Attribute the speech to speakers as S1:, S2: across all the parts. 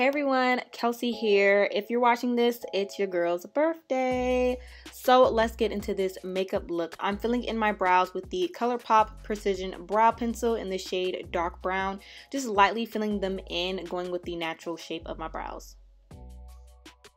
S1: Hey everyone, Kelsey here. If you're watching this, it's your girl's birthday. So let's get into this makeup look. I'm filling in my brows with the Colourpop Precision Brow Pencil in the shade Dark Brown. Just lightly filling them in, going with the natural shape of my brows.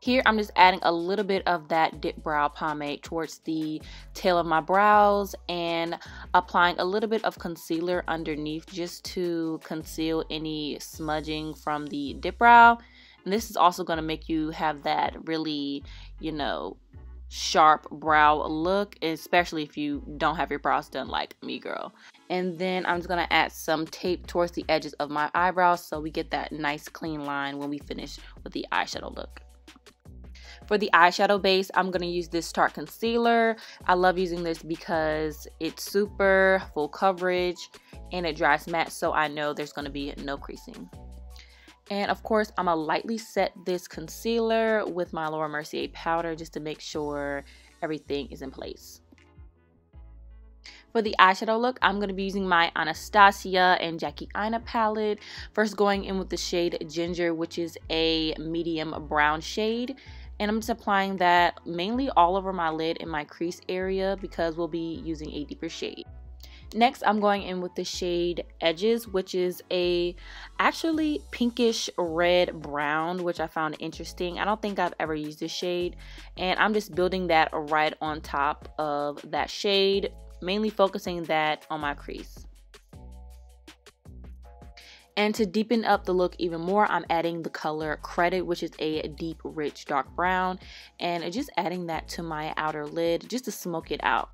S1: Here, I'm just adding a little bit of that Dipbrow pomade towards the tail of my brows and applying a little bit of concealer underneath just to conceal any smudging from the Dipbrow. And this is also going to make you have that really, sharp brow look, especially if you don't have your brows done like me, girl. And then I'm just going to add some tape towards the edges of my eyebrows so we get that nice clean line when we finish with the eyeshadow look. For the eyeshadow base, I'm going to use this Tarte concealer. I love using this because it's super full coverage and it dries matte, so I know there's going to be no creasing. And of course, I'm going to lightly set this concealer with my Laura Mercier powder just to make sure everything is in place. For the eyeshadow look, I'm going to be using my Anastasia and Jackie Aina palette. First going in with the shade Ginger, which is a medium brown shade. And I'm just applying that mainly all over my lid in my crease area because we'll be using a deeper shade. Next, I'm going in with the shade Edges, which is a actually pinkish red brown, which I found interesting. I don't think I've ever used this shade. And I'm just building that right on top of that shade, mainly focusing that on my crease. And to deepen up the look even more, I'm adding the color Credit, which is a deep, rich, dark brown. And just adding that to my outer lid just to smoke it out.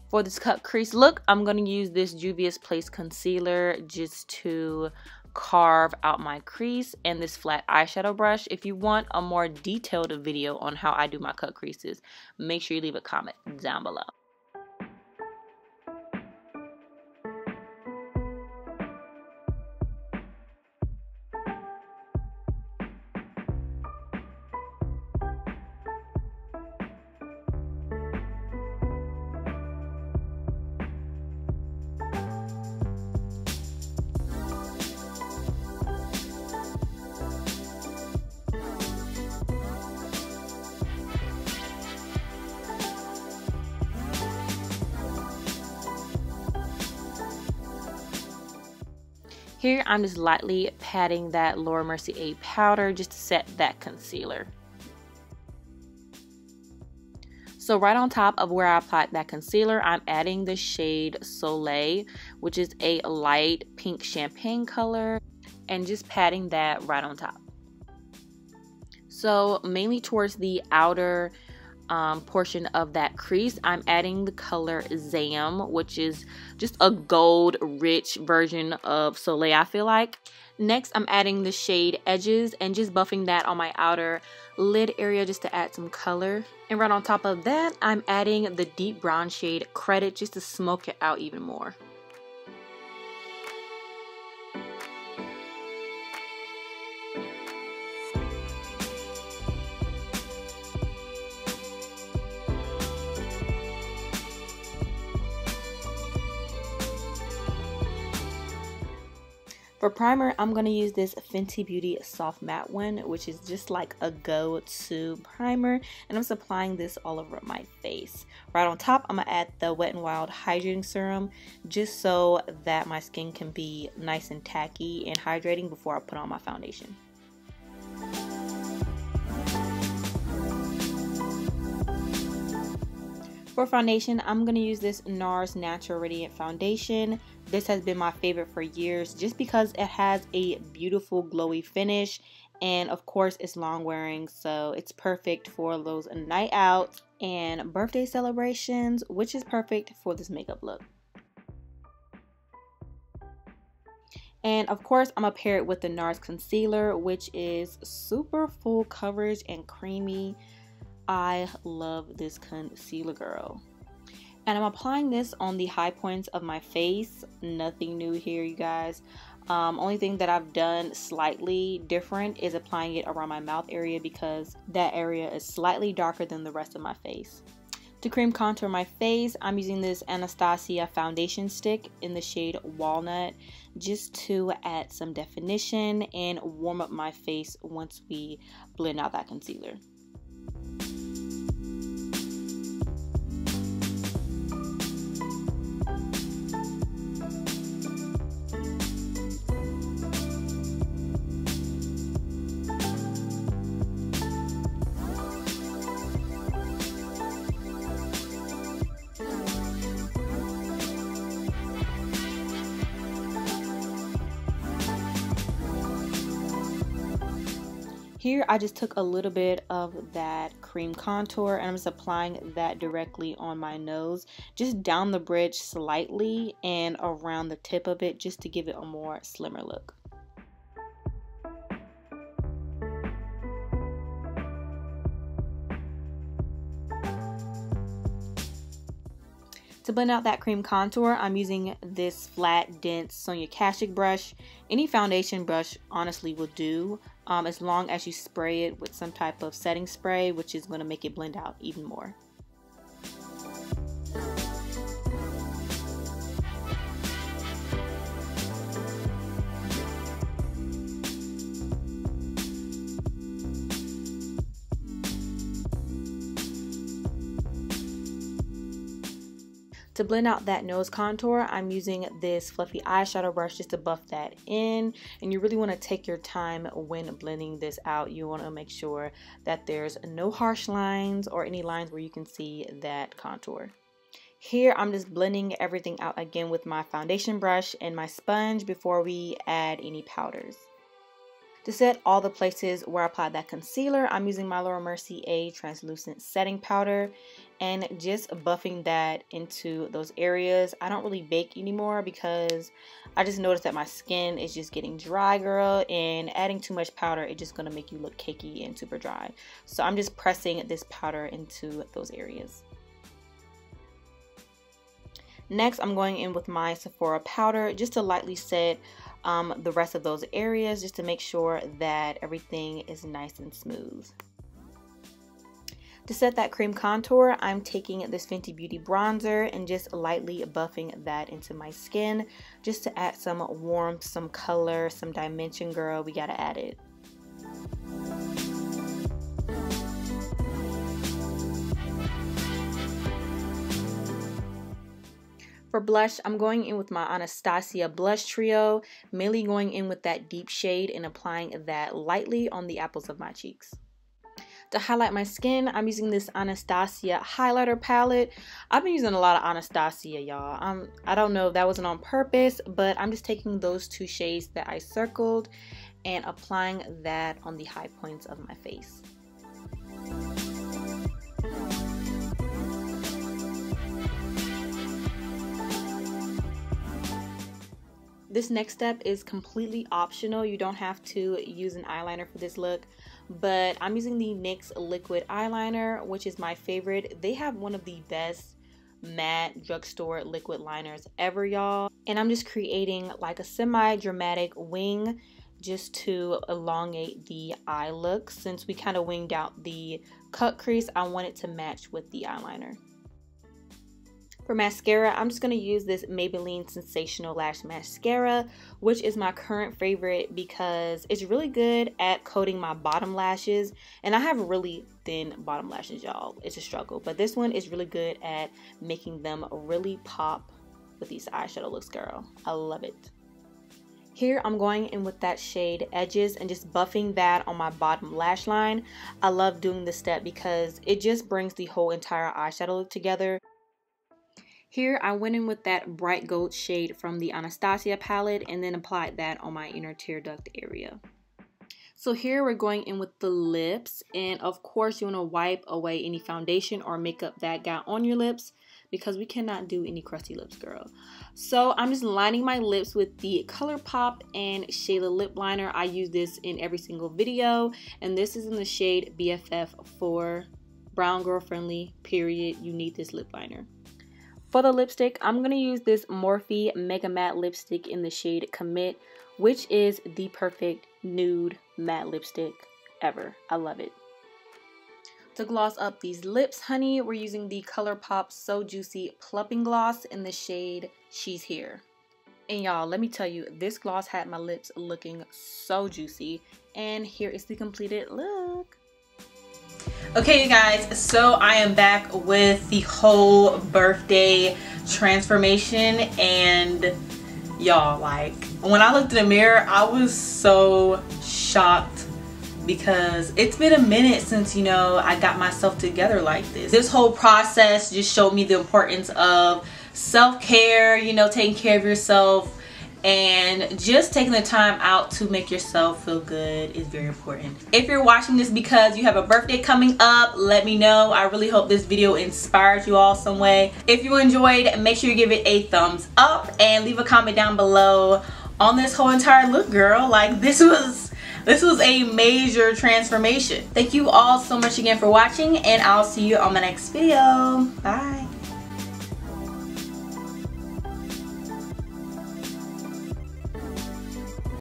S1: For this cut crease look, I'm going to use this Juvia's Place concealer just to carve out my crease and this flat eyeshadow brush. If you want a more detailed video on how I do my cut creases, make sure you leave a comment down below. Here, I'm just lightly patting that Laura Mercier powder just to set that concealer. So right on top of where I applied that concealer, I'm adding the shade Soleil, which is a light pink champagne color, and just patting that right on top. So mainly towards the outer portion of that crease, I'm adding the color Zam, which is just a gold rich version of Soleil, I feel like. Next, I'm adding the shade Edges and just buffing that on my outer lid area just to add some color. And right on top of that, I'm adding the deep brown shade Credit just to smoke it out even more. For primer, I'm going to use this Fenty Beauty Soft Matte one, which is just like a go-to primer. And I'm just applying this all over my face. Right on top, I'm going to add the Wet n Wild Hydrating Serum, just so that my skin can be nice and tacky and hydrating before I put on my foundation. For foundation, I'm going to use this Nars Natural Radiant Foundation. This has been my favorite for years just because it has a beautiful glowy finish, and of course it's long wearing, so it's perfect for those night outs and birthday celebrations, which is perfect for this makeup look. And of course, I'm going to pair it with the Nars concealer, which is super full coverage and creamy. I love this concealer, girl. And I'm applying this on the high points of my face. Nothing new here, you guys. Only thing that I've done slightly different is applying it around my mouth area because that area is slightly darker than the rest of my face. To cream contour my face, I'm using this Anastasia foundation stick in the shade Walnut just to add some definition and warm up my face once we blend out that concealer. Here I just took a little bit of that cream contour and I'm just applying that directly on my nose, just down the bridge slightly and around the tip of it, just to give it a more slimmer look. To blend out that cream contour, I'm using this flat, dense Sonia Kashuk brush. Any foundation brush honestly will do, as long as you spray it with some type of setting spray, which is going to make it blend out even more. To blend out that nose contour, I'm using this fluffy eyeshadow brush just to buff that in. And you really want to take your time when blending this out. You want to make sure that there's no harsh lines or any lines where you can see that contour. Here I'm just blending everything out again with my foundation brush and my sponge before we add any powders. To set all the places where I applied that concealer, I'm using my Mercier translucent setting powder and just buffing that into those areas. I don't really bake anymore because I just noticed that my skin is just getting dry, girl, and adding too much powder is just going to make you look cakey and super dry. So I'm just pressing this powder into those areas. Next, I'm going in with my Sephora powder just to lightly set the rest of those areas, just to make sure that everything is nice and smooth. To set that cream contour, I'm taking this Fenty Beauty bronzer and just lightly buffing that into my skin just to add some warmth, some color, some dimension, girl. We gotta add it. For blush, I'm going in with my Anastasia blush trio, mainly going in with that deep shade and applying that lightly on the apples of my cheeks. To highlight my skin, I'm using this Anastasia highlighter palette. I've been using a lot of Anastasia, y'all. I don't know if that wasn't on purpose, but I'm just taking those two shades that I circled and applying that on the high points of my face. This next step is completely optional. You don't have to use an eyeliner for this look, but I'm using the NYX liquid eyeliner, which is my favorite. They have one of the best matte drugstore liquid liners ever, y'all. And I'm just creating like a semi-dramatic wing just to elongate the eye look. Since we kind of winged out the cut crease, I want it to match with the eyeliner. For mascara, I'm just going to use this Maybelline Sensational Lash Mascara, which is my current favorite because it's really good at coating my bottom lashes. And I have really thin bottom lashes, y'all. It's a struggle. But this one is really good at making them really pop with these eyeshadow looks, girl. I love it. Here I'm going in with that shade Edges and just buffing that on my bottom lash line. I love doing this step because it just brings the whole entire eyeshadow look together. Here I went in with that bright gold shade from the Anastasia palette and then applied that on my inner tear duct area. So here we're going in with the lips, and of course you want to wipe away any foundation or makeup that got on your lips because we cannot do any crusty lips, girl. So I'm just lining my lips with the Colourpop and Shayla lip liner. I use this in every single video, and this is in the shade BFF4, brown girl friendly, period. You need this lip liner. For the lipstick, I'm going to use this Morphe Mega Matte lipstick in the shade Commit, which is the perfect nude matte lipstick ever. I love it. To gloss up these lips, honey, we're using the Colourpop So Juicy Plumping Gloss in the shade She's Here. And y'all, let me tell you, this gloss had my lips looking so juicy. And here is the completed look. Okay, you guys, so I am back with the whole birthday transformation. And y'all, like, when I looked in the mirror, I was so shocked because it's been a minute since, you know, I got myself together like this. This whole process just showed me the importance of self-care, you know, taking care of yourself, and just taking the time out to make yourself feel good is very important. If you're watching this because you have a birthday coming up, let me know. I really hope this video inspired you all some way. If you enjoyed, make sure you give it a thumbs up and leave a comment down below on this whole entire look, girl. Like, this was a major transformation. Thank you all so much again for watching, and I'll see you on my next video. Bye.